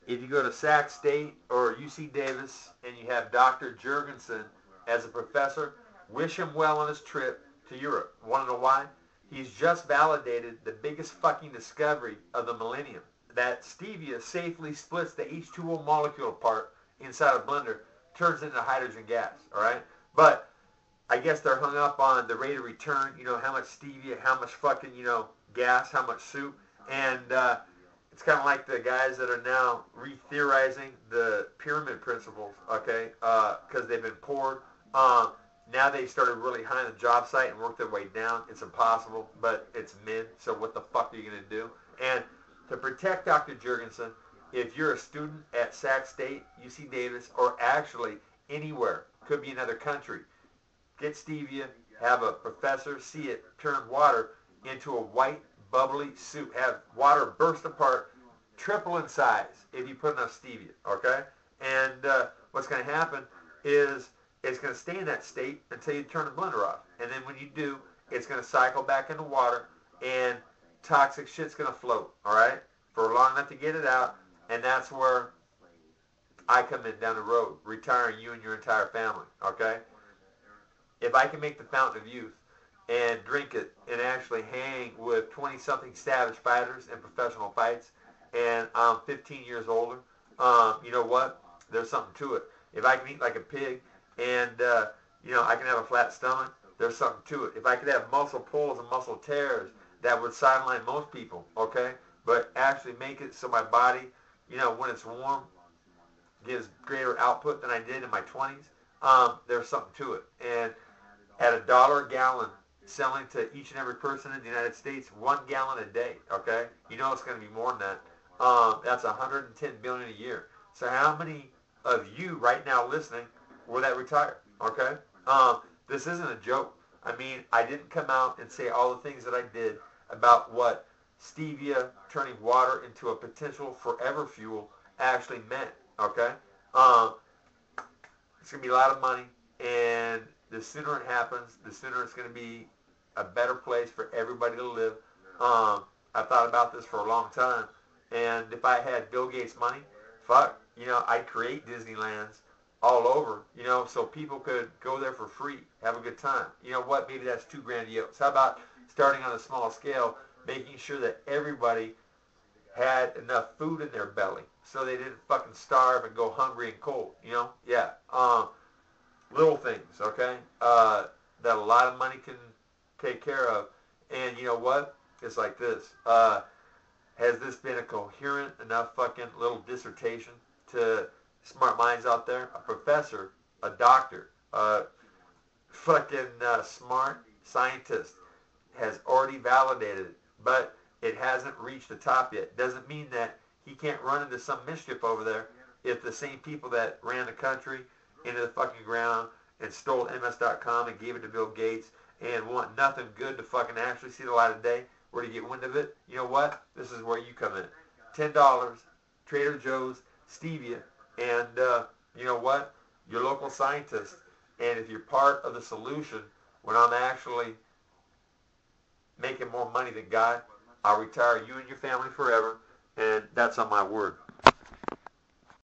if you go to Sac State or UC Davis and you have Dr. Jorgensen as a professor, wish him well on his trip to Europe. Want to know why? He's just validated the biggest fucking discovery of the millennium. That stevia safely splits the H2O molecule apart inside a blender, turns into hydrogen gas, alright? But I guess they're hung up on the rate of return, how much stevia, how much fucking, gas, how much soup. And it's kind of like the guys that are now re-theorizing the pyramid principles, okay, because they've been poured. Now they started really high on the job site and worked their way down. It's impossible, but it's mid, so what the fuck are you going to do? And to protect Dr. Jorgensen, if you're a student at Sac State, UC Davis, or actually anywhere, could be another country, get stevia, have a professor see it turn water into a white, bubbly soup. Have water burst apart, triple in size if you put enough stevia, okay? And what's going to happen is it's going to stay in that state until you turn the blender off. And then when you do, it's going to cycle back into water, and toxic shit's going to float, all right, for long enough to get it out. And that's where I come in down the road, retiring you and your entire family, okay? If I can make the fountain of youth and drink it and actually hang with 20-something savage fighters in professional fights, and I'm 15 years older, you know what? There's something to it. If I can eat like a pig and, I can have a flat stomach, there's something to it. If I could have muscle pulls and muscle tears, that would sideline most people, okay? But actually make it so my body, when it's warm, gives greater output than I did in my 20s, there's something to it. And at $1 a gallon, selling to each and every person in the United States, 1 gallon a day, okay? It's going to be more than that. That's 110 billion a year. So how many of you right now listening were that retired, okay? This isn't a joke. I mean, I didn't come out and say all the things that I did about what stevia turning water into a potential forever fuel actually meant, okay? It's going to be a lot of money, and the sooner it happens, the sooner it's going to be a better place for everybody to live. I've thought about this for a long time, and if I had Bill Gates' money, fuck, I'd create Disneylands all over, so people could go there for free, have a good time. You know what? Maybe that's too grandiose. How about starting on a small scale, making sure that everybody had enough food in their belly so they didn't fucking starve and go hungry and cold, Yeah. Little things, okay, that a lot of money can take care of. And you know what? It's like this. Has this been a coherent enough fucking little dissertation to smart minds out there? A professor, a doctor, a fucking smart scientist has already validated it, but it hasn't reached the top yet. Doesn't mean that he can't run into some mischief over there if the same people that ran the country into the fucking ground and stole MS.com and gave it to Bill Gates and want nothing good to fucking actually see the light of day, where to get wind of it. You know what? This is where you come in. $10, Trader Joe's, stevia, and you know what? Your local scientist. And if you're part of the solution, when I'm actually making more money than God, I'll retire you and your family forever, and that's on my word.